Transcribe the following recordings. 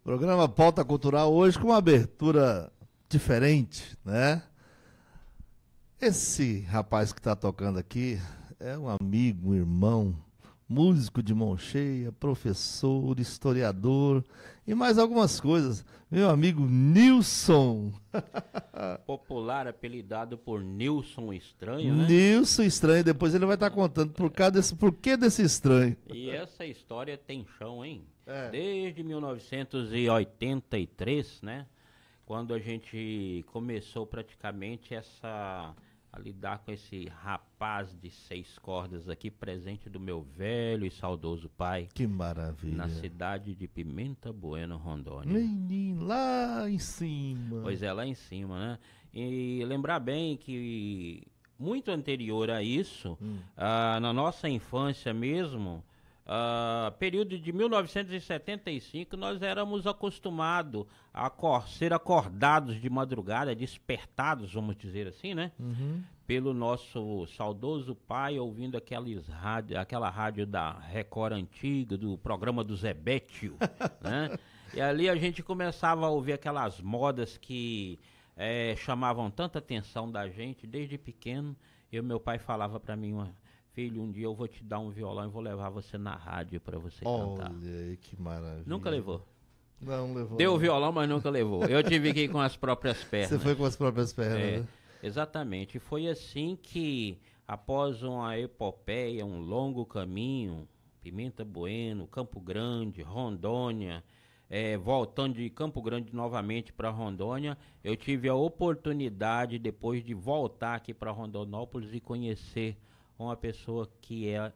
Programa Pauta Cultural hoje com uma abertura diferente, né? Esse rapaz que está tocando aqui é um amigo, um irmão, músico de mão cheia, professor, historiador e mais algumas coisas. Meu amigo Nilson. Popular, apelidado por Nilson Estranho, né? Nilson Estranho, depois ele vai estar contando por que desse estranho. E essa história tem chão, hein? É. Desde 1983, né? Quando a gente começou praticamente a lidar com esse rapaz de 6 cordas aqui, presente do meu velho e saudoso pai. Que maravilha. Na cidade de Pimenta Bueno, Rondônia. Menino, lá em cima. Pois é, lá em cima, né? E lembrar bem que muito anterior a isso, na nossa infância mesmo, período de 1975, nós éramos acostumados a ser acordados de madrugada, despertados, vamos dizer assim, né? Pelo nosso saudoso pai, ouvindo aquela rádio da Record antiga, do programa do Zé Bétio, né? E ali a gente começava a ouvir aquelas modas que chamavam tanta atenção da gente desde pequeno. Meu pai falava para mim, filho, um dia eu vou te dar um violão e vou levar você na rádio para você cantar. Olha aí, que maravilha. Nunca levou. Não levou. Deu o violão, mas nunca levou. Eu tive que ir com as próprias pernas. Você foi com as próprias pernas, né? Exatamente. E foi assim que, após uma epopeia, um longo caminho, Pimenta Bueno, Campo Grande, Rondônia, voltando de Campo Grande novamente para Rondônia, eu tive a oportunidade, depois de voltar aqui para Rondonópolis e conhecer uma pessoa que é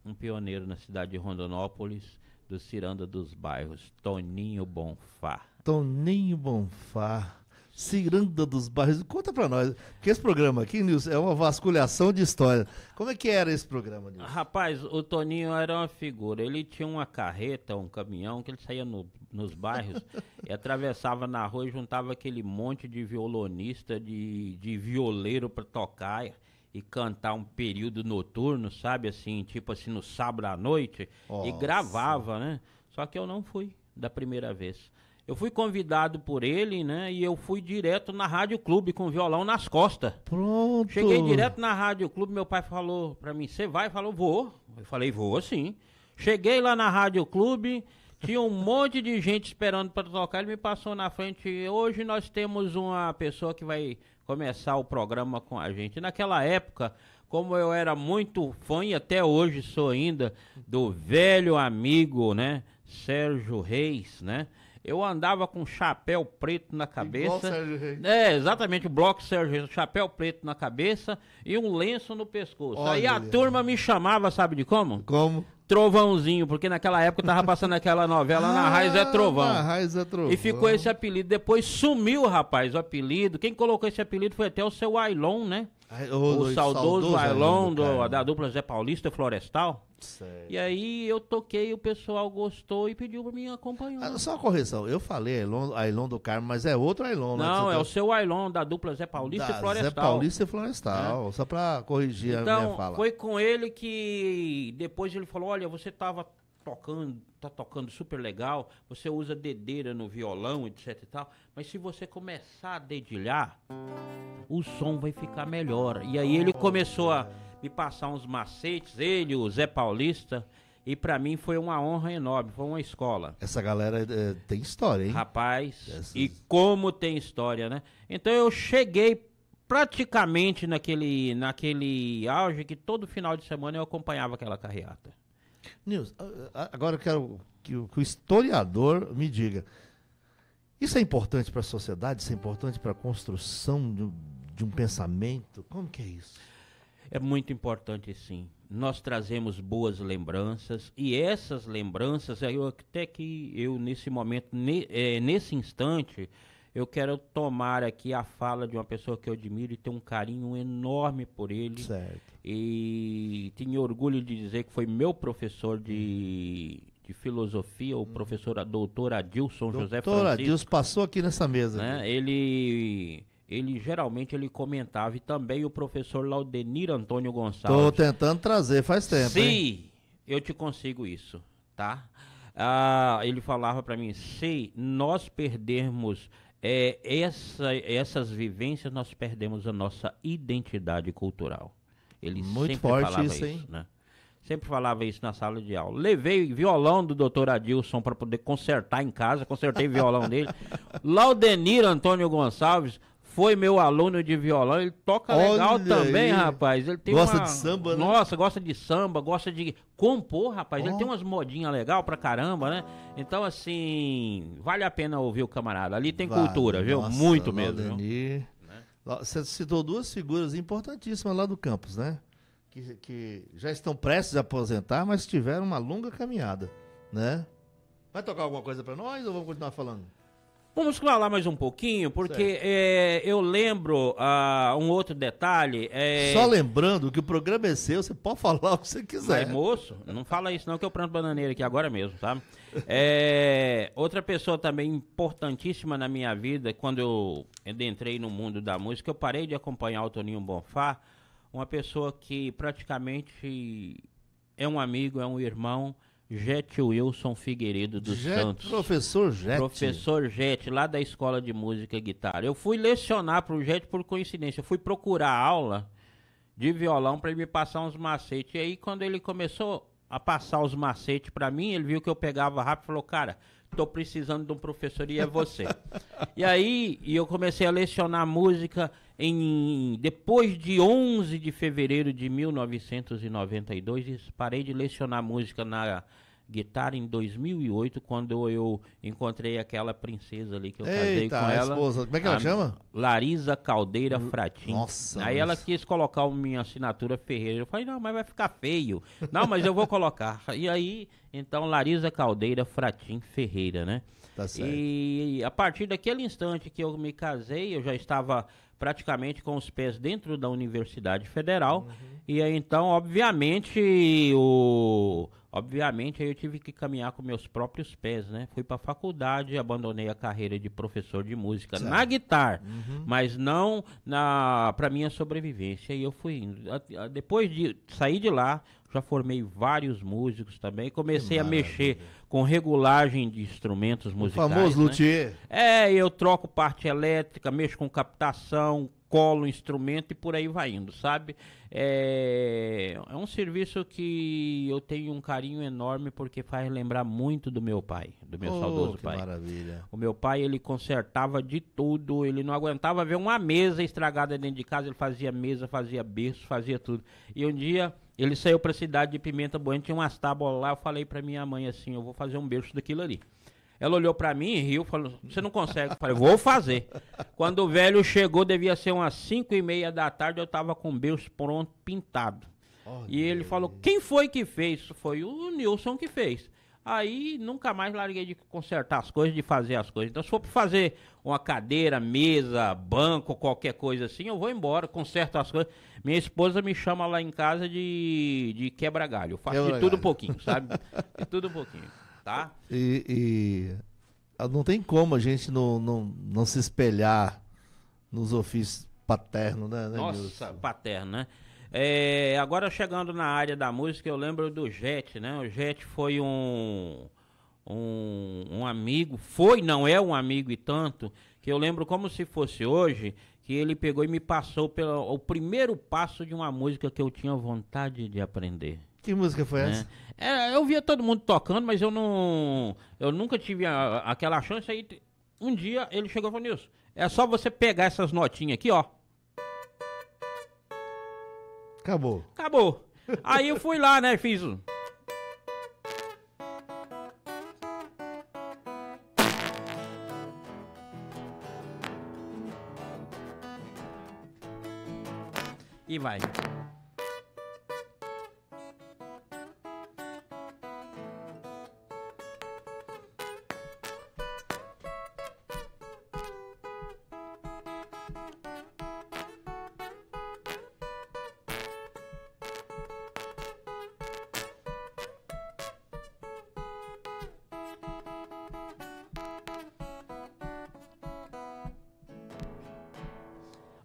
um pioneiro na cidade de Rondonópolis, do Ciranda dos Bairros, Toninho Bonfá. Toninho Bonfá, Ciranda dos Bairros. Conta pra nós, porque esse programa aqui, Nilson, é uma vasculhação de história. Como é que era esse programa, Nilson? Rapaz, o Toninho era uma figura. Ele tinha uma carreta, um caminhão, que ele saía nos bairros e atravessava na rua e juntava aquele monte de violonista, de violeiro pra tocar e cantar um período noturno, sabe, assim, tipo assim, no sábado à noite, e gravava, né? Só que eu não fui da primeira vez. Eu fui convidado por ele, né, e eu fui direto na Rádio Clube com o violão nas costas. Pronto. Cheguei direto na Rádio Clube, meu pai falou pra mim, você vai? Falou, vou. Eu falei, vou sim. Cheguei lá na Rádio Clube, tinha um monte de gente esperando para tocar, ele me passou na frente, hoje nós temos uma pessoa que vai começar o programa com a gente. Naquela época, como eu era muito fã e até hoje sou ainda, do velho amigo, né, Sérgio Reis, né, eu andava com chapéu preto na cabeça. Igual Sérgio Reis. Exatamente, o bloco Sérgio Reis, chapéu preto na cabeça e um lenço no pescoço. Olha aí a ali. turma me chamava, sabe de como? Como? Trovãozinho, porque naquela época eu tava passando aquela novela Na Raiz é Trovão. Na Raiz é Trovão. E ficou esse apelido. Depois sumiu, rapaz, o apelido. Quem colocou esse apelido foi até o seu Ailon, né? O saudoso Ailon cara. da dupla Zé Paulista Florestal. Certo. E aí eu toquei, o pessoal gostou e pediu pra mim acompanhar. Só uma correção, eu falei Ailon do Carmo, mas é outro Ailon, né? Não, que é você o seu Ailon da dupla Zé Paulista e Florestal. Zé Paulista e Florestal, só pra corrigir a minha Então, fala. foi com ele que depois ele falou, olha, você tá tocando super legal, você usa dedeira no violão, etc e tal, mas se você começar a dedilhar, o som vai ficar melhor. E aí ele começou a me passar uns macetes, ele, o Zé Paulista, e pra mim foi uma honra enorme, foi uma escola. Essa galera tem história, hein? Rapaz, e como tem história, né? Então eu cheguei praticamente naquele auge que todo final de semana eu acompanhava aquela carreata. Nilson, agora eu quero que o historiador me diga, isso é importante para a sociedade? Isso é importante para a construção de um pensamento? Como que é isso? É muito importante, sim. Nós trazemos boas lembranças e essas lembranças, nesse momento, nesse instante, eu quero tomar aqui a fala de uma pessoa que eu admiro e tenho um carinho enorme por ele. Certo. E tenho orgulho de dizer que foi meu professor de filosofia, o professor doutor Adilson José Francisco. Doutor Adilson passou aqui nessa mesa. Né? Ele geralmente comentava, e também o professor Laudenir Antônio Gonçalves. Tô tentando trazer faz tempo, hein? Sim, eu te consigo isso, tá? ele falava para mim, se nós perdermos essas vivências, nós perdemos a nossa identidade cultural. Ele Muito sempre forte falava isso, hein? né? Sempre falava isso na sala de aula. Levei violão do doutor Adilson para poder consertar em casa, consertei o violão dele. Laudenir Antônio Gonçalves foi meu aluno de violão, ele toca legal Olha também, aí. rapaz. Ele tem Gosta de samba, né? Nossa, gosta de samba, gosta de compor, rapaz. Ele Ó. tem umas modinhas legal pra caramba, né? Então, assim, vale a pena ouvir o camarada. Ali tem cultura, viu? Nossa, Muito mesmo, viu? Laudenir. Você citou duas figuras importantíssimas lá do campus, né? Que já estão prestes a aposentar, mas tiveram uma longa caminhada, né? Vai tocar alguma coisa pra nós ou vamos continuar falando? Vamos falar mais um pouquinho, porque eu lembro um outro detalhe. Só lembrando que o programa é seu, você pode falar o que você quiser. Mas, moço, não fala isso não, que eu planto bananeira aqui agora mesmo, tá? Outra pessoa também importantíssima na minha vida, quando eu entrei no mundo da música, eu parei de acompanhar o Toninho Bonfá, uma pessoa que praticamente é um amigo, é um irmão, Jete Wilson Figueiredo dos Santos. Professor Jete. Professor Jete, lá da Escola de Música e Guitarra. Eu fui lecionar pro Jete por coincidência. Eu fui procurar aula de violão para ele me passar uns macetes. E aí, quando ele começou a passar os macetes para mim, ele viu que eu pegava rápido e falou, cara, tô precisando de um professor e é você. E aí, eu comecei a lecionar música depois de 11 de fevereiro de 1992, e parei de lecionar música na guitarra em 2008, quando eu encontrei aquela princesa ali que eu casei com ela. Esposa. Como é que ela chama? Larisa Caldeira Fratin. Nossa. Aí ela quis colocar minha assinatura Ferreira. Eu falei, não, mas vai ficar feio. Não, mas eu vou colocar. E aí, então, Larisa Caldeira Fratin Ferreira, né? Tá certo. E a partir daquele instante que eu me casei, eu já estava praticamente com os pés dentro da Universidade Federal. E aí, então, obviamente, aí eu tive que caminhar com meus próprios pés, né? Fui para a faculdade, abandonei a carreira de professor de música na guitarra, mas não para minha sobrevivência. E eu fui indo. Depois de sair de lá, já formei vários músicos também. Comecei a mexer com regulagem de instrumentos musicais. O famoso né? luthier. Eu troco parte elétrica, mexo com captação, colo instrumento e por aí vai indo, sabe? É um serviço que eu tenho um carinho enorme porque faz lembrar muito do meu pai, do meu saudoso pai. Maravilha. O meu pai, ele consertava de tudo, ele não aguentava ver uma mesa estragada dentro de casa, ele fazia mesa, fazia berço, fazia tudo. E um dia ele saiu pra cidade de Pimenta Bueno, tinha umas tábuas lá, eu falei pra minha mãe assim, eu vou fazer um berço daquilo ali. Ela olhou pra mim e riu, falou, você não consegue. Eu falei, vou fazer. Quando o velho chegou, devia ser umas 5:30 da tarde, eu tava com o berço pronto, pintado. E ele falou, quem foi que fez? Foi o Nilson que fez. Aí nunca mais larguei de consertar as coisas, de fazer as coisas. Então se for pra fazer uma cadeira, mesa, banco, qualquer coisa assim, eu vou embora, conserto as coisas. Minha esposa me chama lá em casa de quebra-galho. Eu faço de tudo um pouquinho, sabe? De tudo um pouquinho, tá? E não tem como a gente não se espelhar nos ofícios paternos, né? Nossa, Nilson? paterno, né? Agora chegando na área da música, eu lembro do Jete, né? O Jete foi um amigo, não é um amigo e tanto, que eu lembro como se fosse hoje, que ele pegou e me passou o primeiro passo de uma música que eu tinha vontade de aprender. Que música foi essa? Eu via todo mundo tocando, mas eu nunca tive aquela chance. Aí um dia ele chegou e falou, Nilson, é só você pegar essas notinhas aqui, ó. Acabou. Aí eu fui lá, né, fiz e vai.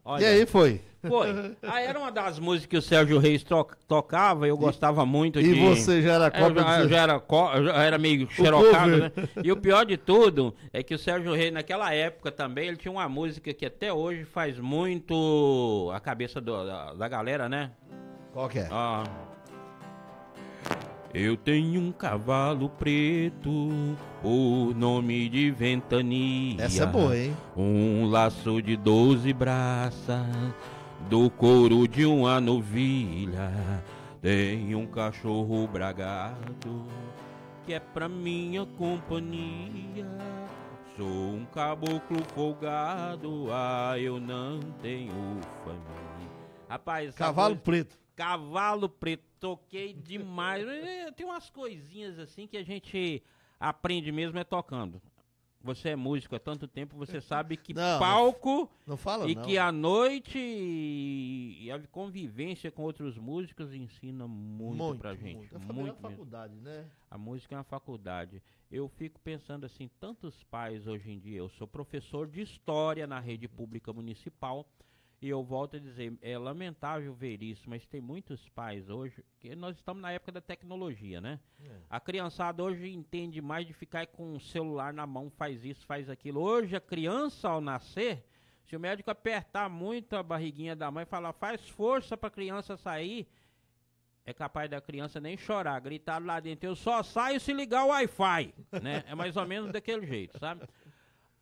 Olha, E aí foi? Foi. Aí era uma das músicas que o Sérgio Reis tocava, eu gostava muito de... E você já era cópia já era meio xerocado, né? E o pior de tudo é que o Sérgio Reis, naquela época também, ele tinha uma música que até hoje faz muito a cabeça da galera, né? Qual que é? Ah. Eu tenho um cavalo preto, o nome de Ventania. Essa é boa, hein? Um laço de 12 braças, do couro de uma novilha. Tem um cachorro bragado, que é pra minha companhia. Sou um caboclo folgado, eu não tenho família. Rapaz, Cavalo preto. Cavalo preto, toquei demais. Tem umas coisinhas assim que a gente aprende mesmo tocando. Você é músico há tanto tempo, você sabe que palco não fala, e que a noite e a convivência com outros músicos ensina muito pra gente. Muito. É uma faculdade, né? A música é uma faculdade. Eu fico pensando assim, tantos pais hoje em dia, eu sou professor de história na rede pública municipal. E eu volto a dizer, é lamentável ver isso, mas tem muitos pais hoje, que nós estamos na época da tecnologia, né? A criançada hoje entende mais de ficar com o celular na mão, faz isso, faz aquilo. Hoje a criança ao nascer, se o médico apertar muito a barriguinha da mãe e falar, faz força para a criança sair, é capaz da criança nem chorar, gritar lá dentro, eu só saio se ligar o Wi-Fi, né? É mais ou menos daquele jeito, sabe?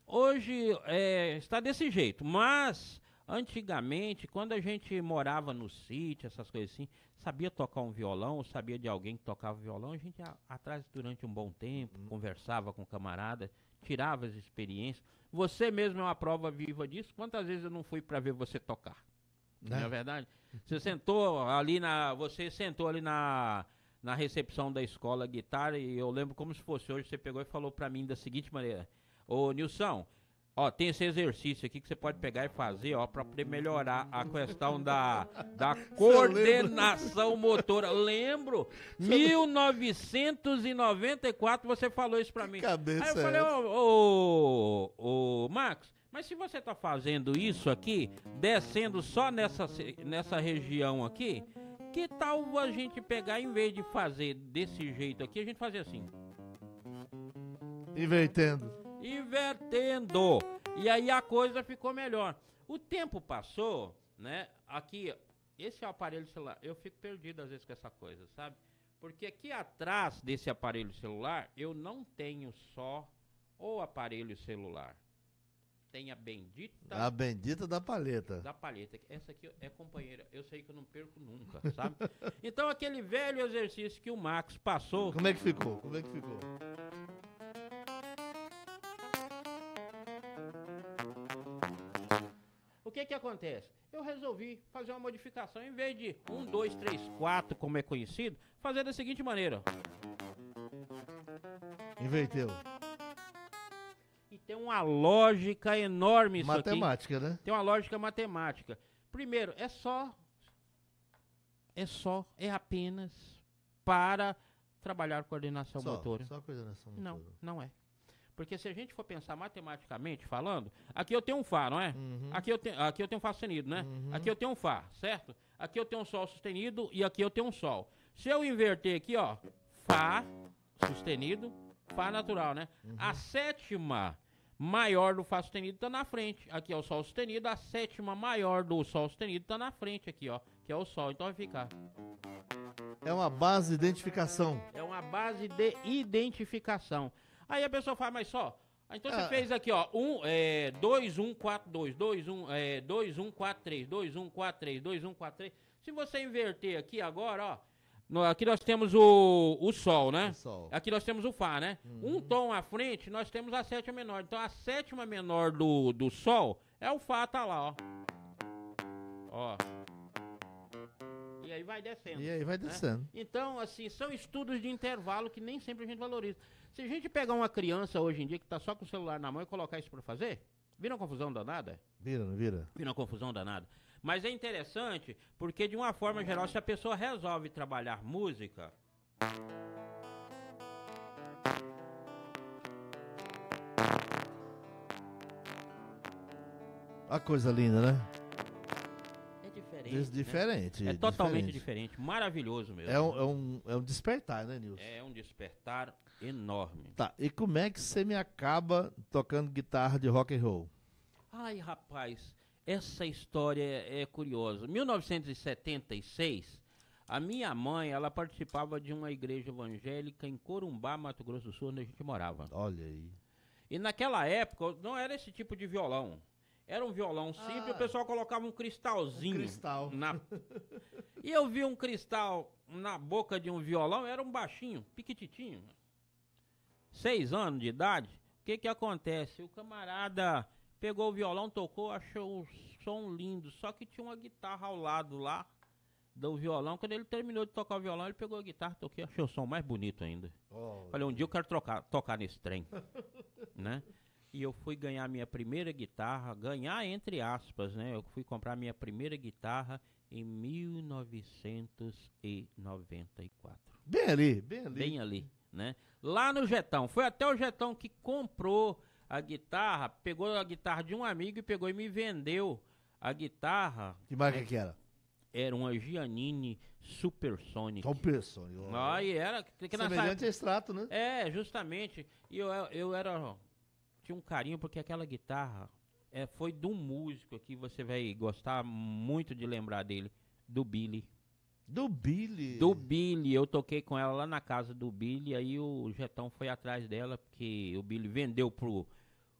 Hoje está desse jeito, mas... Antigamente, quando a gente morava no sítio, essas coisas assim, sabia tocar um violão, sabia de alguém que tocava violão, a gente ia atrás durante um bom tempo, conversava com o camarada, tirava as experiências. Você mesmo é uma prova viva disso. Quantas vezes eu não fui para ver você tocar? Não é verdade? Você sentou ali na recepção da escola guitarra e eu lembro como se fosse hoje, você pegou e falou para mim da seguinte maneira: ô Nilson, ó, tem esse exercício aqui que você pode pegar e fazer, ó, para poder melhorar a questão da coordenação motora. Lembro, 1994 você falou isso para mim. Cabeça. Aí eu falei, ô, Max, mas se você tá fazendo isso aqui, descendo só nessa região aqui, que tal a gente pegar, em vez de fazer desse jeito aqui, a gente fazer assim? Invertendo. E aí a coisa ficou melhor. O tempo passou, né? Aqui, esse aparelho celular, eu fico perdido às vezes com essa coisa, sabe? Porque aqui atrás desse aparelho celular, eu não tenho só o aparelho celular. Tem a bendita da palheta. Da palheta. Essa aqui é companheira. Eu sei que eu não perco nunca, sabe? Então aquele velho exercício que o Max passou... Como é que ficou? O que acontece? Eu resolvi fazer uma modificação. Em vez de 1, 2, 3, 4, como é conhecido, fazer da seguinte maneira. Inverteu. E tem uma lógica enorme isso aqui. Matemática, né? Tem uma lógica matemática. Primeiro, é apenas para trabalhar coordenação motora. Só coordenação motora. Não é. Porque se a gente for pensar matematicamente falando, aqui eu tenho um Fá, não é? Uhum. Aqui eu tenho um Fá sustenido, né? Uhum. Aqui eu tenho um Fá, certo? Aqui eu tenho um Sol sustenido e aqui eu tenho um Sol. Se eu inverter aqui, ó, Fá sustenido, Fá natural, né? Uhum. A sétima maior do Fá sustenido tá na frente. Aqui é o Sol sustenido, a sétima maior do Sol sustenido tá na frente aqui, ó, que é o Sol. Então vai ficar. É uma base de identificação. É uma base de identificação. Aí a pessoa fala, mas só, então você fez aqui, ó, 2, 1, 4, 2, 2, 1, 2, 1, 4, 3, 2, 1, 4, 3, 2, 1, 4, 3. Se você inverter aqui agora, ó, aqui nós temos o Sol, né? Aqui nós temos o Fá, né? Um tom à frente, nós temos a sétima menor. Então a sétima menor do Sol é o Fá, tá lá, ó. E aí vai descendo. Né? Então, assim, são estudos de intervalo que nem sempre a gente valoriza. Se a gente pegar uma criança hoje em dia que tá só com o celular na mão e colocar isso pra fazer, vira uma confusão danada? Não vira? Vira uma confusão danada. Mas é interessante porque, de uma forma geral, se a pessoa resolve trabalhar música... A coisa linda, né? É diferente. Diferente. Né? É totalmente diferente. Maravilhoso mesmo. É um despertar, né, Nilson? É um despertar enorme. Tá, e como é que você me acaba tocando guitarra de rock and roll? Ai, rapaz, essa história é curiosa. 1976, a minha mãe, ela participava de uma igreja evangélica em Corumbá, Mato Grosso do Sul, onde a gente morava. Olha aí. E naquela época, não era esse tipo de violão. Era um violão simples, o pessoal colocava um cristalzinho. Um cristal. E eu vi um cristal na boca de um violão, era um baixinho, piquititinho. 6 anos de idade. O que acontece? O camarada pegou o violão, tocou, achou o som lindo, só que tinha uma guitarra ao lado lá do violão. Quando ele terminou de tocar o violão, ele pegou a guitarra, toquei, achei o som mais bonito ainda. Falei, um dia eu quero tocar nesse trem, né? E eu fui ganhar minha primeira guitarra, ganhar entre aspas, né? Eu fui comprar minha primeira guitarra em 1994. Bem ali. Bem ali, né? Lá no Jetão. Foi até o Jetão que comprou a guitarra, pegou a guitarra de um amigo e pegou e me vendeu a guitarra. Que marca que era? Era uma Giannini Supersonic. Supersonic. Aí era... Semelhante a extrato, né? É, justamente. E eu era... Tinha um carinho porque aquela guitarra foi de um músico que você vai gostar muito de lembrar dele, do Billy. Do Billy? Do Billy, eu toquei com ela lá na casa do Billy, aí o Jetão foi atrás dela, porque o Billy vendeu pro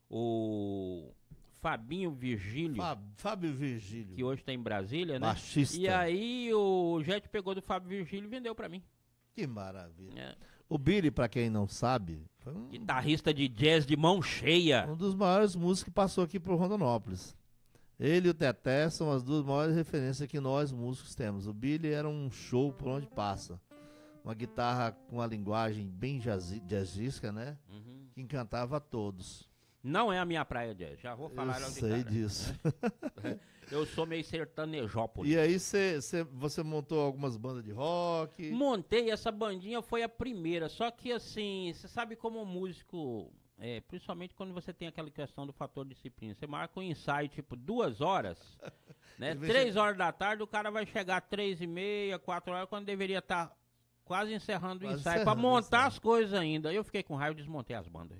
o Fabinho Virgílio. Fábio Virgílio. Que hoje tá em Brasília, né? Baixista. E aí o Jet pegou do Fábio Virgílio e vendeu pra mim. Que maravilha. É. O Billy, pra quem não sabe, foi um guitarrista de jazz de mão cheia. Um dos maiores músicos que passou aqui por Rondonópolis. Ele e o Teté são as duas maiores referências que nós músicos temos. O Billy era um show por onde passa. Uma guitarra com uma linguagem bem jazzística, né? Uhum. Que encantava a todos. Não é a minha praia, jazz. Já vou falar Eu sei disso. Eu sou meio sertanejópolis. E aí você montou algumas bandas de rock? Montei, essa bandinha foi a primeira. Só que assim, você sabe como músico... principalmente quando você tem aquela questão do fator disciplina. Você marca um ensaio, tipo, 2 horas, né? 3 horas da tarde, o cara vai chegar 3h30, 4 horas, quando deveria estar quase encerrando o ensaio, para montar as coisas ainda. Eu fiquei com raiva e desmontei as bandas.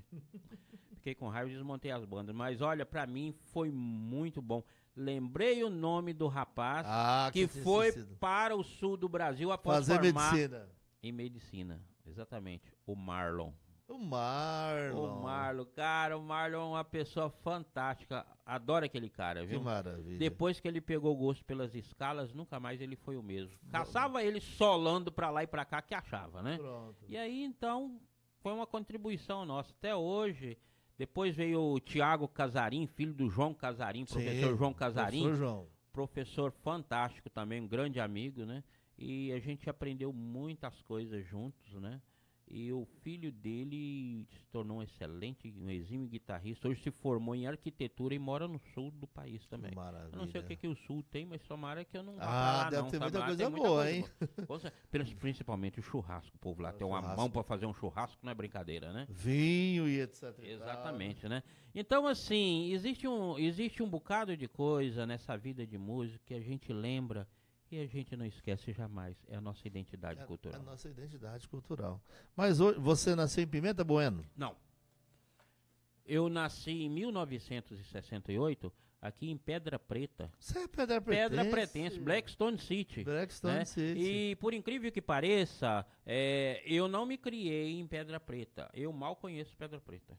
Mas olha, pra mim foi muito bom. Lembrei o nome do rapaz que foi para o sul do Brasil após formar em medicina. Exatamente, o Marlon. O Marlon, cara, o Marlon é uma pessoa fantástica. Adoro aquele cara, viu? Que maravilha. Depois que ele pegou gosto pelas escalas, nunca mais ele foi o mesmo. Caçava ele solando pra lá e pra cá que achava, né? Pronto. E aí, então, foi uma contribuição nossa. Até hoje, depois veio o Tiago Casarim, filho do João Casarim, professor João Casarim. Professor João. Professor fantástico também, um grande amigo, né? E a gente aprendeu muitas coisas juntos, né? E o filho dele se tornou um exímio guitarrista. Hoje se formou em arquitetura e mora no sul do país também. Maravilha. Eu não sei o que o sul tem, mas tomara que eu não vá pra lá, deve ter sabe? muita Lá coisa tem boa, hein? Principalmente o churrasco. O povo lá tem uma mão pra fazer um churrasco, não é brincadeira, né? Vinho e etc. Exatamente, né? Então, assim, existe um bocado de coisa nessa vida de músico que a gente lembra e a gente não esquece jamais. É a nossa identidade cultural. É a nossa identidade cultural. Mas hoje, você nasceu em Pimenta Bueno? Não. Eu nasci em 1968, aqui em Pedra Preta. Você é Pedra Pretense? Pedra Pretense, Blackstone City. Blackstone City. E por incrível que pareça, eu não me criei em Pedra Preta. Eu mal conheço Pedra Preta.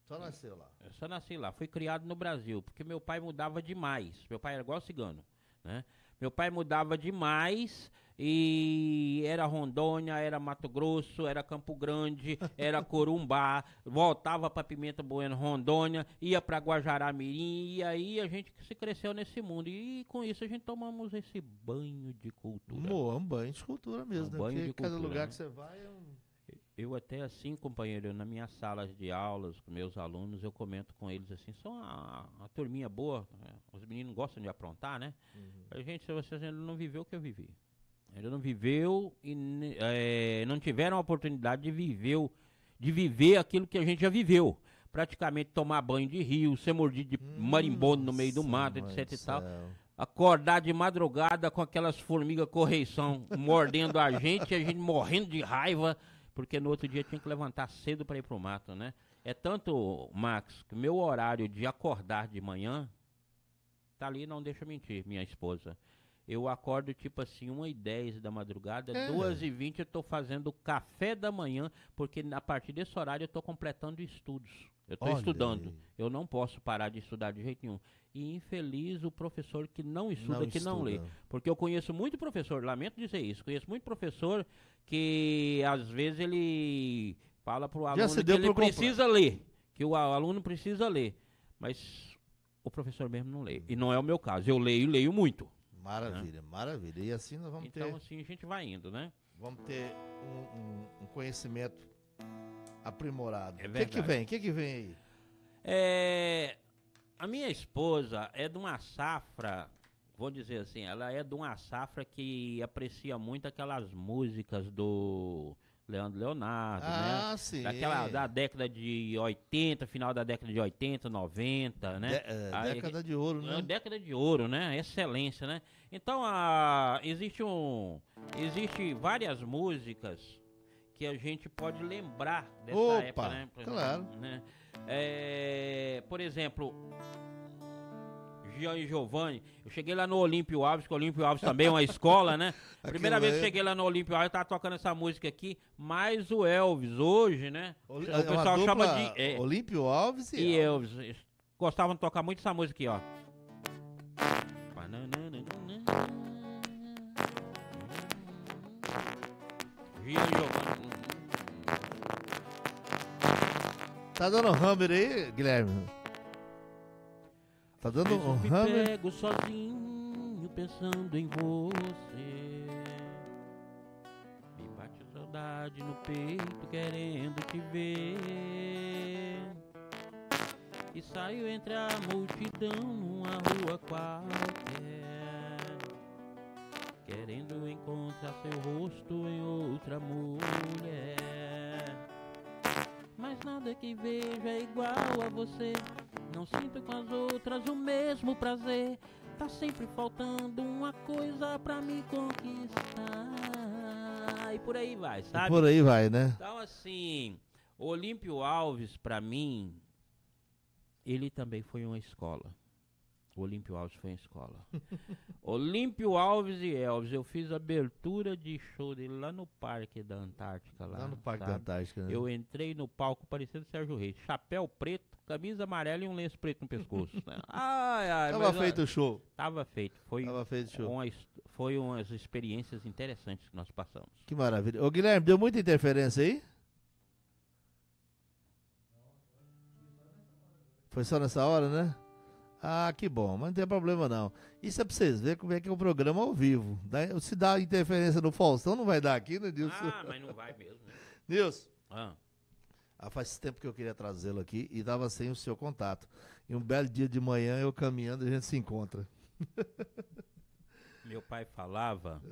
Só nasceu lá? Eu só nasci lá. Fui criado no Brasil, porque meu pai mudava demais. Meu pai era igual cigano, né? Meu pai mudava demais e era Rondônia, era Mato Grosso, era Campo Grande, era Corumbá, voltava para Pimenta Bueno, Rondônia, ia para Guajará-Mirim, e aí a gente se cresceu nesse mundo. E com isso a gente tomamos esse banho de cultura. Um banho de cultura mesmo, né? Banho Porque de cada cultura, lugar né? que você vai é um... Eu até assim, companheiro, na minha sala de aulas, com meus alunos, eu comento com eles assim, são uma turminha boa, né? Os meninos gostam de aprontar, né? A gente, se vocês ainda não viveu o que eu vivi. Ainda não viveu e não tiveram a oportunidade de viver aquilo que a gente já viveu. Praticamente tomar banho de rio, ser mordido de marimbondo no meio do mato, etc e tal. acordar de madrugada com aquelas formigas correição mordendo a gente morrendo de raiva, porque no outro dia tinha que levantar cedo para ir pro mato, né? É tanto, Max, que o meu horário de acordar de manhã, tá ali, não deixa mentir, minha esposa. Eu acordo tipo assim, 1h10 da madrugada, 2h20 eu tô fazendo café da manhã, porque a partir desse horário eu tô completando estudos. Eu tô estudando. Aí. Eu não posso parar de estudar de jeito nenhum. E infeliz o professor que não estuda, não lê. Porque eu conheço muito professor, lamento dizer isso, conheço muito professor que às vezes ele fala pro aluno que ele precisa ler, que o aluno precisa ler, mas o professor mesmo não lê. E não é o meu caso, eu leio muito. Maravilha, né? Maravilha. E assim nós vamos ter... Então assim a gente vai indo, né? Vamos ter um conhecimento aprimorado. É verdade. O que vem aí? A minha esposa é de uma safra, vou dizer assim, ela é de uma safra que aprecia muito aquelas músicas do Leandro Leonardo, né? Sim. Da década de 80, final da década de 80, 90, né? Década de ouro, né? Década de ouro, né? Excelência, né? Então, existe várias músicas que a gente pode lembrar dessa época, né? Claro. Né? Por exemplo, Gian e Giovanni, eu cheguei lá no Olímpio Alves, que o Olímpio Alves também é uma escola, né? Primeira vez que eu cheguei lá no Olímpio Alves, eu tava tocando essa música aqui, mais o Elvis, hoje, né? O pessoal chama de... Olímpio Alves e Elvis. Gostavam de tocar muito essa música aqui, ó. Gian e Giovanni. Tá dando hammer aí, Guilherme? Tá dando hammer? Me pego sozinho pensando em você. Me bate saudade no peito querendo te ver. E saio entre a multidão numa rua qualquer, querendo encontrar seu rosto em outra mulher. Mas nada que veja é igual a você. Não sinto com as outras o mesmo prazer. Tá sempre faltando uma coisa pra me conquistar. E por aí vai, sabe? E por aí vai, né? Então assim, Olímpio Alves pra mim, ele também foi uma escola. O Olímpio Alves foi uma escola. Olímpio Alves e Elvis, eu fiz abertura de show dele lá no Parque da Antártica. Lá no Parque da Antártica, né? Eu entrei no palco parecendo Sérgio Reis. Chapéu preto, camisa amarela e um lenço preto no pescoço. Né? Tava feito o show. Tava feito. Tava feito o show. Foi umas experiências interessantes que nós passamos. Que maravilha. Ô Guilherme, deu muita interferência aí? Foi só nessa hora, né? Ah, que bom, mas não tem problema não. Isso é pra vocês verem como é que é o programa ao vivo. Se dá interferência no Faustão, não vai dar aqui, né, Nilson? Mas não vai mesmo. Né? Nilson, faz tempo que eu queria trazê-lo aqui e tava sem o seu contato. E um belo dia de manhã, eu caminhando, a gente se encontra. Meu pai falava...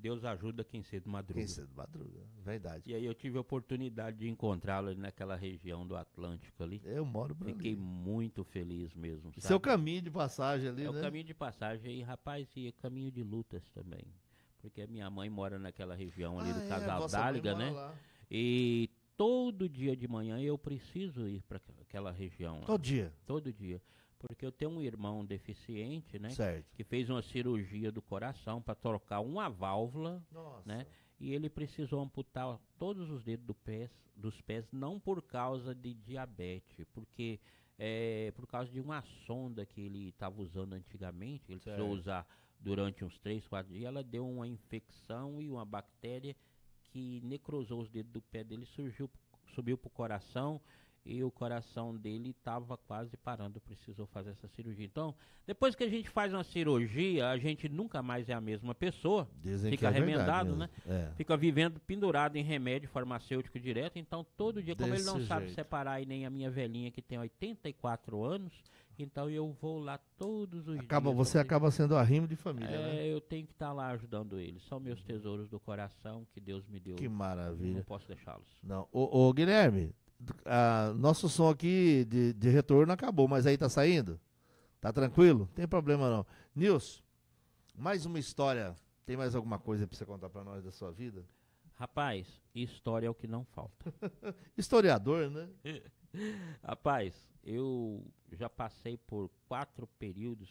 Deus ajuda quem cedo madruga. Quem cedo madruga, verdade. E aí eu tive a oportunidade de encontrá-lo naquela região do Atlântico ali. Eu moro por ali. Fiquei muito feliz mesmo, sabe? Seu caminho de passagem ali, né? O caminho de passagem e, rapaz, e caminho de lutas também. Porque a minha mãe mora naquela região ali do Casal Dáliga, né? Lá. E todo dia de manhã eu preciso ir para aquela região. Todo dia? Todo dia. Porque eu tenho um irmão deficiente, né? Certo. Que fez uma cirurgia do coração para trocar uma válvula. Nossa. Né? E ele precisou amputar todos os dedos dos pés, não por causa de diabetes, porque por causa de uma sonda que ele estava usando antigamente, ele precisou usar durante uns 3, 4 dias, ela deu uma infecção e uma bactéria que necrosou os dedos do pé dele, subiu para o coração. E o coração dele estava quase parando, precisou fazer essa cirurgia. Então, depois que a gente faz uma cirurgia, a gente nunca mais é a mesma pessoa. Dizem fica que é remendado, verdade, né? Fica vivendo pendurado em remédio farmacêutico direto. Então, todo dia, como ele não sabe separar, e nem a minha velhinha que tem 84 anos, então eu vou lá todos os dias. Você acaba sendo arrimo de família, né? Eu tenho que estar lá ajudando eles. São meus tesouros do coração que Deus me deu. Que maravilha. Não posso deixá-los. Não. Ô Guilherme... nosso som aqui de retorno acabou, mas aí tá saindo? Tá tranquilo? Tem problema não. Nilson, mais uma história. Tem mais alguma coisa pra você contar pra nós da sua vida? Rapaz, história é o que não falta. Historiador, né? Rapaz, eu já passei por 4 períodos,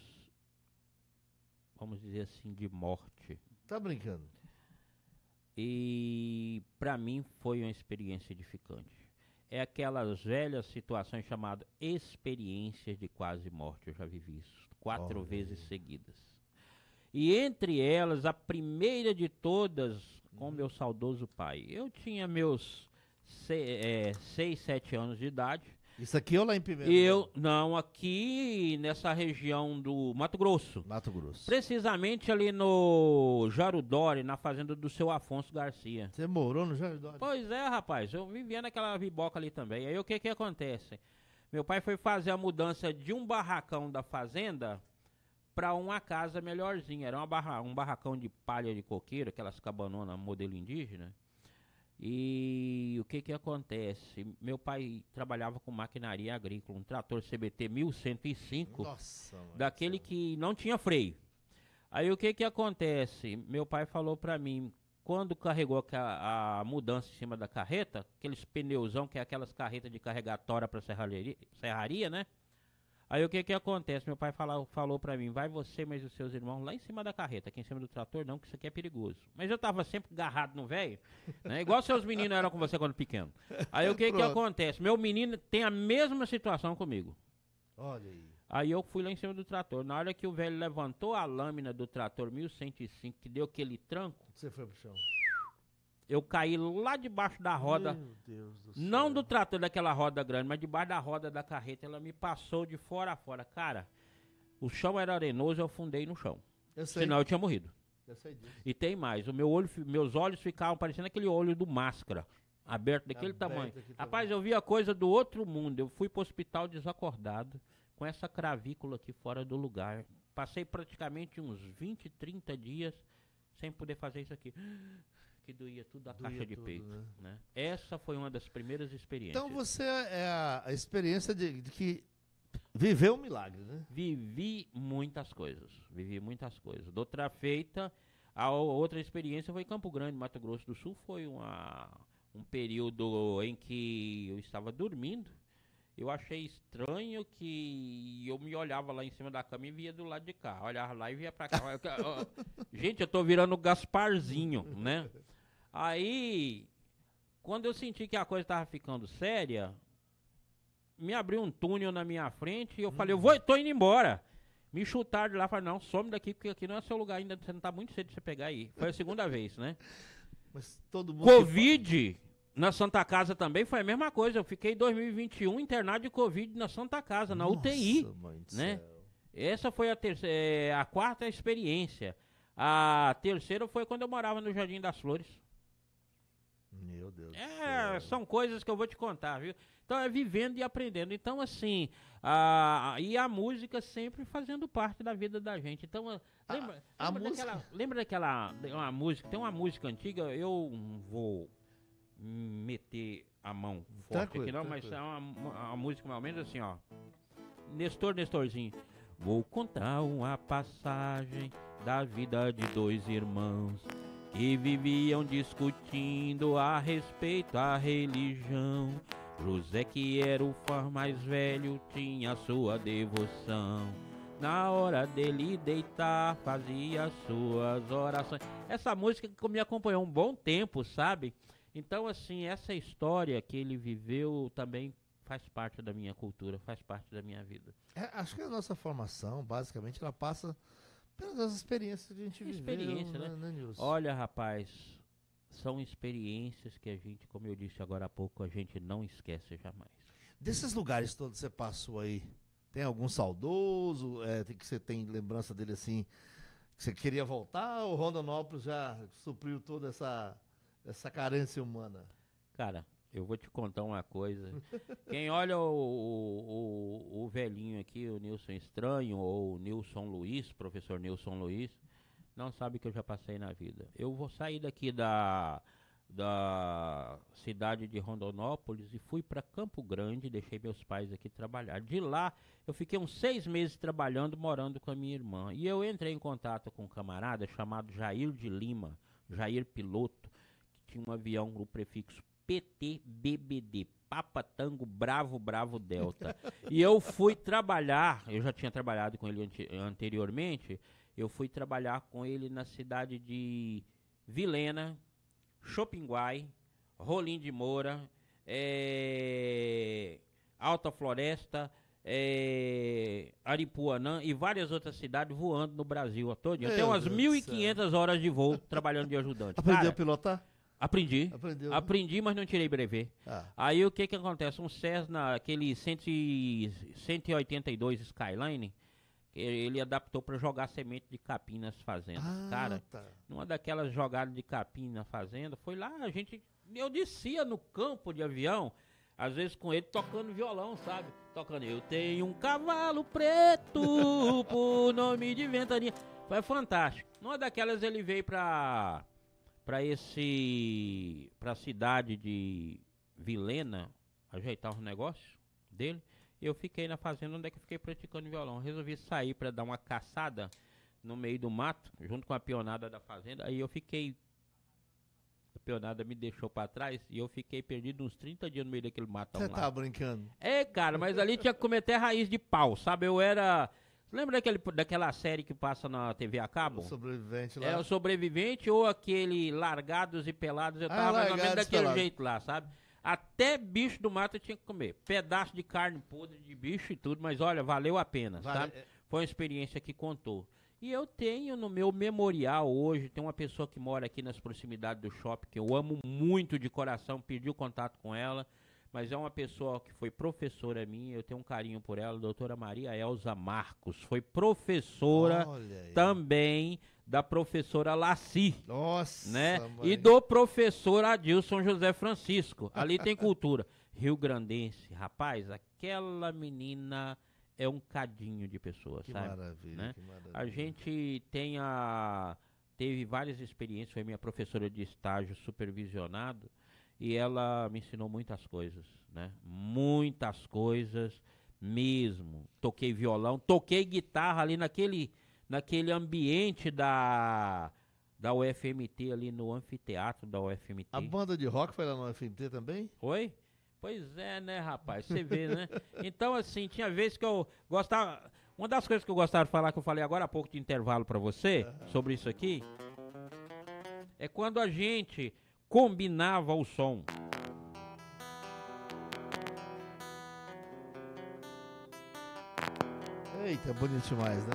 vamos dizer assim, de morte. Tá brincando? E para mim foi uma experiência edificante. É aquelas velhas situações chamadas experiências de quase morte. Eu já vivi isso 4 vezes seguidas. E entre elas, a primeira de todas, com meu saudoso pai. Eu tinha meus 6, 7 anos de idade. Isso aqui ou lá em Pimenta? Não, aqui nessa região do Mato Grosso. Mato Grosso. Precisamente ali no Jarudori, na fazenda do seu Afonso Garcia. Você morou no Jardim? Pois é, rapaz, eu vivia naquela viboca ali também. Aí o que acontece? Meu pai foi fazer a mudança de um barracão da fazenda para uma casa melhorzinha. Era um barracão de palha de coqueiro, aquelas cabanonas modelo indígena. E o que acontece? Meu pai trabalhava com maquinaria agrícola, um trator CBT 1105, Nossa, daquele que não tinha freio. Aí o que acontece? Meu pai falou pra mim, quando carregou a mudança em cima da carreta, aqueles pneuzão, que é aquelas carretas de carregar tora pra serraria, né? Aí o que acontece? Meu pai falou pra mim, vai você, mas os seus irmãos lá em cima da carreta, aqui em cima do trator não, que isso aqui é perigoso. Mas eu tava sempre agarrado no velho, né? Igual seus meninos eram com você quando pequeno. Aí o que acontece? Meu menino tem a mesma situação comigo. Olha aí. Aí eu fui lá em cima do trator. Na hora que o velho levantou a lâmina do trator 1105, que deu aquele tranco, Você foi pro chão. eu caí lá debaixo da roda. Meu Deus do céu. Não do trator daquela roda grande, mas debaixo da roda da carreta. Ela me passou de fora a fora. Cara, o chão era arenoso e eu afundei no chão. Eu sei. Senão eu tinha morrido. Eu sei disso. E tem mais. Meus olhos ficavam parecendo aquele olho do Máscara. Aberto daquele tamanho. Rapaz, eu vi a coisa do outro mundo. Eu fui pro hospital desacordado, com essa cravícula aqui fora do lugar. Passei praticamente uns 20, 30 dias sem poder fazer isso aqui. Que doía tudo a caixa de peito, né? Essa foi uma das primeiras experiências. Então você é a experiência de que viveu um milagre, né? Vivi muitas coisas. Outra feita, a outra experiência foi em Campo Grande, Mato Grosso do Sul. Foi um período em que eu estava dormindo. Eu achei estranho que eu me olhava lá em cima da cama e via do lado de cá. Olhava lá e via pra cá. Gente, eu tô virando o Gasparzinho, né? Aí, quando eu senti que a coisa tava ficando séria, me abriu um túnel na minha frente e eu falei, tô indo embora. Me chutaram de lá, falaram, não, some daqui, porque aqui não é seu lugar ainda, você não tá muito cedo de você pegar aí. Foi a segunda vez, né? Mas todo mundo Covid na Santa Casa também foi a mesma coisa. Eu fiquei em 2021 internado de Covid na Santa Casa, na UTI. Mãe do Né? céu. Essa foi a quarta experiência. A terceira foi quando eu morava no Jardim das Flores. Meu Deus do céu. São coisas que eu vou te contar, viu? Então é vivendo e aprendendo. Então, assim, e a música sempre fazendo parte da vida da gente. Então, lembra daquela uma música, tem uma música antiga, eu não vou meter a mão forte aqui não, mas é uma música mais ou menos assim, ó. Nestorzinho. Vou contar uma passagem da vida de 2 irmãos que viviam discutindo a respeito da religião. José, que era o mais velho, tinha sua devoção. Na hora dele deitar, fazia suas orações. Essa música que me acompanhou um bom tempo, sabe? Então, assim, essa história que ele viveu também faz parte da minha cultura, faz parte da minha vida. Acho que a nossa formação, basicamente, ela passa pelas experiências que a gente viveu, né, Nilson? Olha, rapaz, são experiências que a gente, como eu disse agora há pouco, a gente não esquece jamais. Desses lugares todos que você passou aí, tem algum saudoso? Que você tem lembrança dele assim, que você queria voltar? Ou Rondonópolis já supriu toda essa carência humana? Cara, eu vou te contar uma coisa. Quem olha o velhinho aqui, o Nilson Estranho, ou o Nilson Luiz, professor Nilson Luiz, não sabe que eu já passei na vida. Eu vou sair daqui da cidade de Rondonópolis e fui para Campo Grande, deixei meus pais aqui trabalhar. De lá, eu fiquei uns 6 meses trabalhando, morando com a minha irmã. E eu entrei em contato com um camarada chamado Jair de Lima, Jair Piloto, que tinha um avião no prefixo PTBBD, Papa Tango Bravo Bravo Delta. E eu fui trabalhar, eu já tinha trabalhado com ele anteriormente, eu fui trabalhar com ele na cidade de Vilhena, Chopinguai, Rolim de Moura, Alta Floresta, Aripuanã e várias outras cidades voando no Brasil todo. Eu tenho umas 1.500 horas de voo trabalhando de ajudante. Aprendeu a pilotar? Aprendi. Aprendeu, né? Aprendi, mas não tirei brevet. Aí o que acontece? Um Cessna, aquele 182 Skyline, ele adaptou para jogar semente de capim nas fazendas. Cara, numa daquelas jogadas de capim na fazenda, foi lá, eu descia no campo de avião, às vezes com ele tocando violão, sabe? Tocando, eu tenho um cavalo preto por nome de Ventania. Foi fantástico. Numa daquelas ele veio pra cidade de Vilhena, ajeitar os negócios dele. Eu fiquei na fazenda onde é que eu fiquei praticando violão. Resolvi sair para dar uma caçada no meio do mato, junto com a pionada da fazenda. Aí eu fiquei... A pionada me deixou para trás e eu fiquei perdido uns 30 dias no meio daquele mato. Você tá brincando? Cara, mas ali tinha que comer até raiz de pau, sabe? Eu era... Lembra daquela série que passa na TV a cabo? O Sobrevivente lá. É, o Sobrevivente ou aquele Largados e Pelados. Eu tava mais ou menos daquele jeito lá, sabe? Até bicho do mato eu tinha que comer. Pedaço de carne podre de bicho e tudo, mas olha, valeu a pena, sabe? Foi uma experiência que contou. E eu tenho no meu memorial hoje, tem uma pessoa que mora aqui nas proximidades do shopping, que eu amo muito de coração, perdi o contato com ela, mas é uma pessoa que foi professora minha, eu tenho um carinho por ela, a doutora Maria Elza Marcos. Foi professora também da professora Laci. Nossa, né? Mãe. E do professor Adilson José Francisco. Ali tem cultura. Rio Grandense, rapaz, aquela menina é um cadinho de pessoa, que sabe? Maravilha, né? que maravilha. A gente teve várias experiências, foi minha professora de estágio supervisionado, e ela me ensinou muitas coisas, né? Muitas coisas mesmo. Toquei violão, toquei guitarra ali naquele ambiente da UFMT, ali no anfiteatro da UFMT. A banda de rock foi lá no UFMT também? Oi? Pois é, né, rapaz? Você vê, né? Então, assim, tinha vezes que eu gostava... Uma das coisas que eu gostava de falar, que eu falei agora há pouco de intervalo pra você, sobre isso aqui, é quando a gente combinava o som. Eita, bonito demais, né?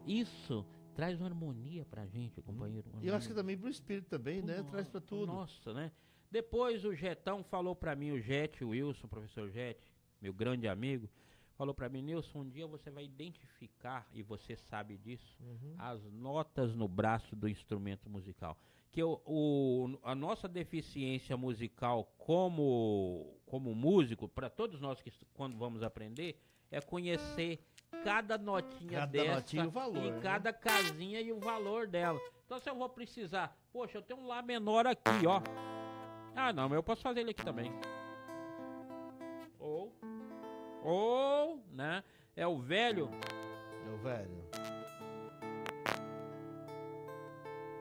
Isso traz uma harmonia pra gente, companheiro. E eu acho que também pro espírito também, né? Traz pra tudo. Nossa, né? Depois o Jetão falou pra mim, o Wilson, professor Jet, meu grande amigo, falou pra mim: Nilson, um dia você vai identificar, e você sabe disso, as notas no braço do instrumento musical. Que a nossa deficiência musical como músico, para todos nós que quando vamos aprender, é conhecer cada notinha dessa notinha e o valor, e né? cada casinha e o valor dela. Então se eu vou precisar, poxa, eu tenho um Lá menor aqui, ó. Ah, não, mas eu posso fazer ele aqui também. Ou, né? É o velho.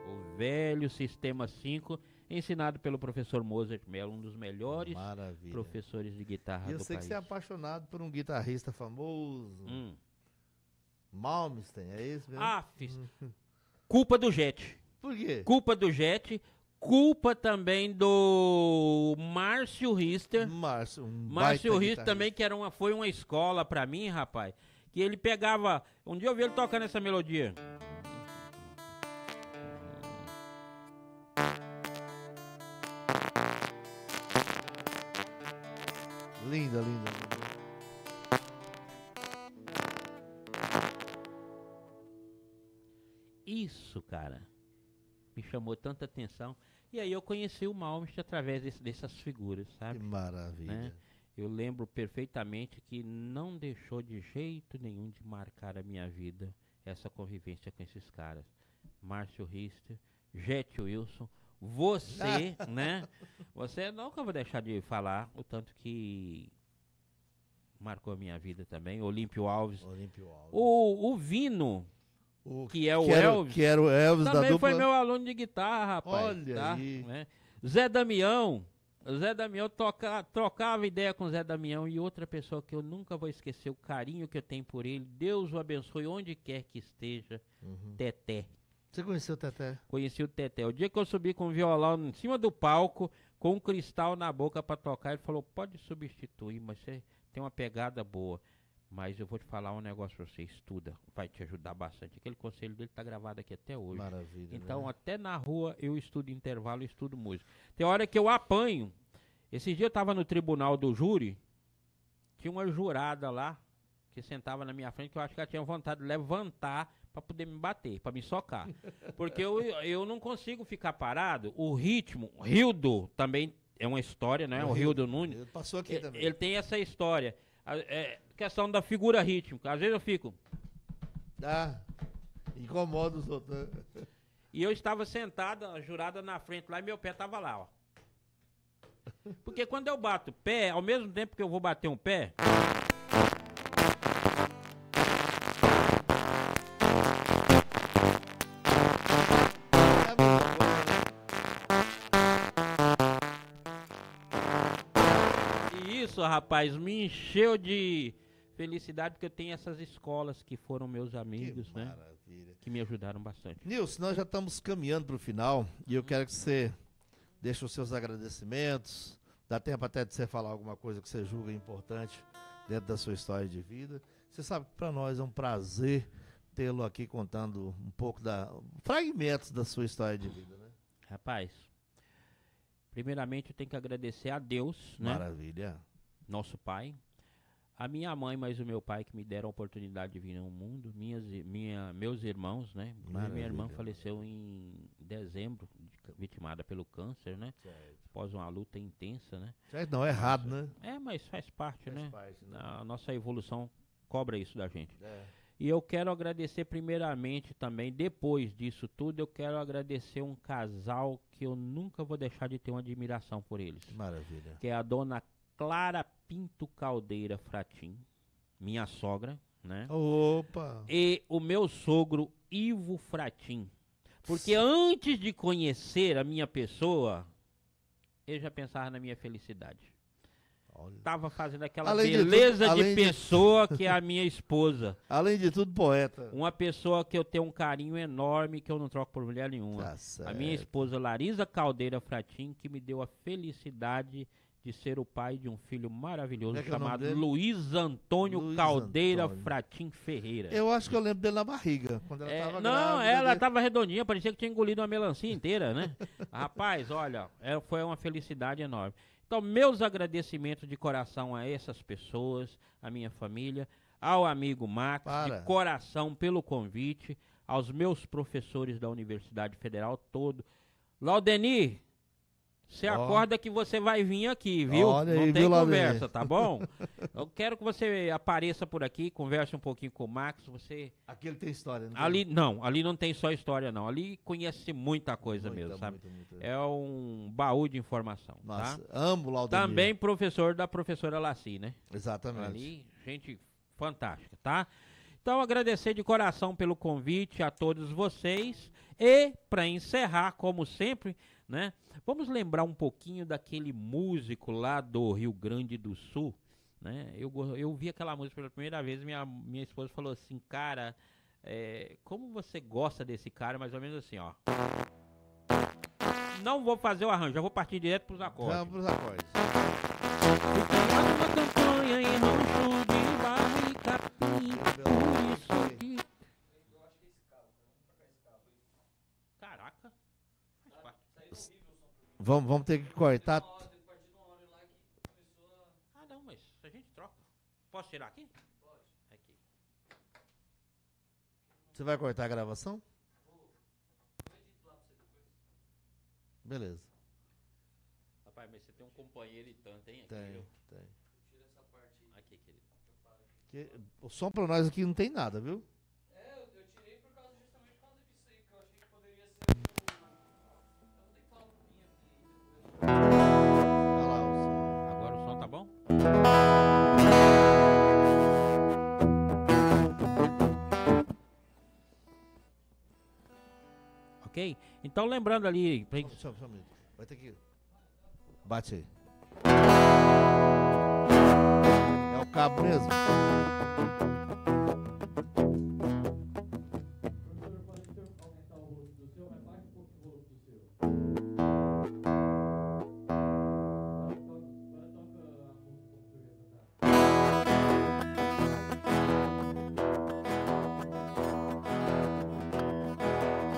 O velho Sistema 5, ensinado pelo professor Mozart Mello, um dos melhores professores de guitarra do país. Eu sei que você é apaixonado por um guitarrista famoso. Malmsteen, é isso mesmo? Culpa do Jet. Por quê? Culpa do Jet. Culpa também do Márcio Richter. Márcio Richter também, que foi uma escola pra mim, rapaz. Que ele pegava... Um dia eu vi ele tocando essa melodia. Linda, linda. Isso, cara, me chamou tanta atenção. E aí eu conheci o Malmsteen através dessas figuras, sabe? Que maravilha. Né? Eu lembro perfeitamente que não deixou de jeito nenhum de marcar a minha vida essa convivência com esses caras. Márcio Richter, Jet Wilson, você, né? Você nunca vou deixar de falar o tanto que marcou a minha vida também. Olímpio Alves. O Vino, que é o Elvis. Que era o Elvis da também dupla. foi meu aluno de guitarra, rapaz. Olha tá? aí. Né? Zé Damião. O Zé Damião trocava ideia com o Zé Damião, e outra pessoa que eu nunca vou esquecer, o carinho que eu tenho por ele. Deus o abençoe onde quer que esteja. Teté. Você conheceu o Teté? Conheci o Teté. O dia que eu subi com o violão em cima do palco, com um cristal na boca pra tocar, ele falou, pode substituir, mas você tem uma pegada boa. Mas eu vou te falar um negócio pra você, estuda, vai te ajudar bastante. Aquele conselho dele tá gravado aqui até hoje. Maravilha. Então, né? até na rua eu estudo intervalo, eu estudo música. Tem hora que eu apanho. Esse dia eu tava no tribunal do júri, tinha uma jurada lá, que sentava na minha frente, que eu acho que ela tinha vontade de levantar pra poder me bater, pra me socar. Porque eu não consigo ficar parado. O ritmo, Rildo também é uma história, né? O Rildo Nunes. Ele passou aqui também. Ele tem essa história. Questão da figura rítmica. Às vezes eu fico... Incomoda os outros. E eu estava sentado, a jurada na frente lá, e meu pé tava lá, ó. Porque quando eu bato o pé, ao mesmo tempo que eu vou bater um pé... E isso, rapaz, me encheu de felicidade, porque eu tenho essas escolas que foram meus amigos, Que né? maravilha. Que me ajudaram bastante. Nilson, nós já estamos caminhando para o final e eu quero que você deixe os seus agradecimentos. Dá tempo até de você falar alguma coisa que você julga importante dentro da sua história de vida. Você sabe que para nós é um prazer tê-lo aqui contando um pouco fragmentos da sua história de vida, né? Rapaz, primeiramente eu tenho que agradecer a Deus, né? Maravilha. Nosso Pai. A minha mãe, mas o meu pai, que me deram a oportunidade de vir ao mundo. Meus irmãos, né? Minha irmã faleceu em dezembro, vitimada pelo câncer, né? Certo. Após uma luta intensa, né? Certo, não, é errado, né? Mas faz parte, Faz né? parte, né? A nossa evolução cobra isso da gente. É. E eu quero agradecer primeiramente também, depois disso tudo, eu quero agradecer um casal que eu nunca vou deixar de ter uma admiração por eles. Maravilha. Que é a dona Clara Pinto Caldeira Fratim, minha sogra, né? Opa! E o meu sogro Ivo Fratim. Porque antes de conhecer a minha pessoa, eu já pensava na minha felicidade. Olha. Tava fazendo aquela Além de beleza tudo- de além de- pessoa que é a minha esposa. Além de tudo, poeta. Uma pessoa que eu tenho um carinho enorme, que eu não troco por mulher nenhuma. Tá certo. A minha esposa Larisa Caldeira Fratim, que me deu a felicidade de ser o pai de um filho maravilhoso Como é que é o nome chamado dele? Luiz Antônio Luiz Caldeira Antônio. Fratim Ferreira. Eu acho que eu lembro dele na barriga, quando ela tava Não, grávida ela dele. tava redondinha, parecia que tinha engolido uma melancia inteira, né? Rapaz, olha, foi uma felicidade enorme. Então, meus agradecimentos de coração a essas pessoas, a minha família, ao amigo Max, Para. de coração pelo convite, aos meus professores da Universidade Federal todo. Laudenir, você Ó. acorda que você vai vir aqui, viu? Olha Não aí, tem viu, Laudenir? conversa, tá bom? Eu quero que você apareça por aqui, converse um pouquinho com o Max, você... Aqui ele tem história, né? Ali não tem só história, não. Ali conhece muita coisa mesmo, sabe? Muita. É um baú de informação, Nossa, tá? amo o Laudenir. Também professor da professora Laci, né? Exatamente. Ali, gente fantástica, tá? Então, agradecer de coração pelo convite a todos vocês. E, para encerrar, como sempre, né? Vamos lembrar um pouquinho daquele músico lá do Rio Grande do Sul, né? Eu vi aquela música pela primeira vez e minha esposa falou assim, cara, como você gosta desse cara? Mais ou menos assim, ó. Não vou fazer o arranjo, já vou partir direto pros acordes. Vamos pros acordes. Uma campanha em rancho de barro e capim, por isso que... Caraca, faz parte. Vamos ter que cortar. Ah, não, mas a gente troca. Posso tirar aqui? Pode. Aqui. Você vai cortar a gravação? Beleza. Rapaz, mas você tem um companheiro e tanto, hein? Aqui, Tem. viu? Tira essa parte aí. Aqui, querido. O som pra nós aqui não tem nada, viu? Eu tirei justamente por causa disso aí, que eu achei que poderia ser. Eu vou ter que falar ok? Então lembrando ali... Só um minuto. Vai ter que... Bate aí. É o cabo mesmo?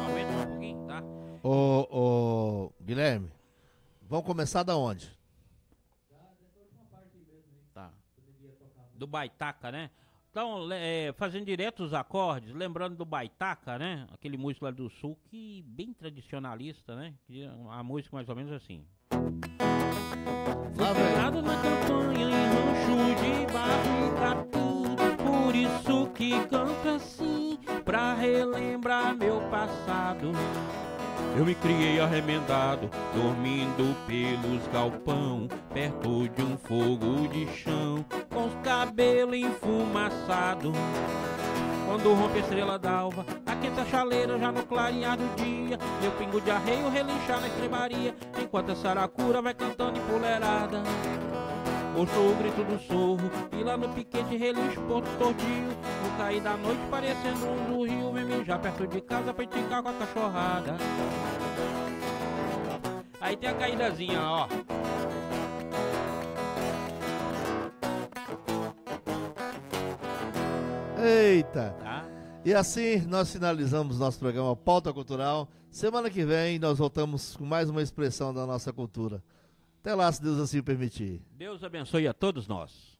Aumenta um pouquinho, tá? Ô, Guilherme, vamos começar da onde? Tá. Do baitaca, né? Então, fazendo direto os acordes, lembrando do baitaca, né? Aquele músico lá do sul, que bem tradicionalista, né? A música mais ou menos assim. Lá, velho. Criado na campanha em rancho de barro e capim, por isso que canto assim, pra relembrar meu passado. Eu me criei arremendado, dormindo pelos galpão, perto de um fogo de chão, com os cabelos enfumaçados. Quando rompe a estrela d'alva, aquenta a chaleira já no clarear do dia, meu pingo de arreio relinchar na estrebaria, enquanto a saracura vai cantando empoleirada. Ouço o grito do sorro, e lá no piquete relincho porto tordinho, no cair da noite parecendo um do rio, vem mijar perto de casa pra enticar com a cachorrada. Aí tem a caídazinha, ó. Eita! Tá? E assim nós finalizamos nosso programa Pauta Cultural. Semana que vem nós voltamos com mais uma expressão da nossa cultura. Até lá, se Deus assim permitir. Deus abençoe a todos nós.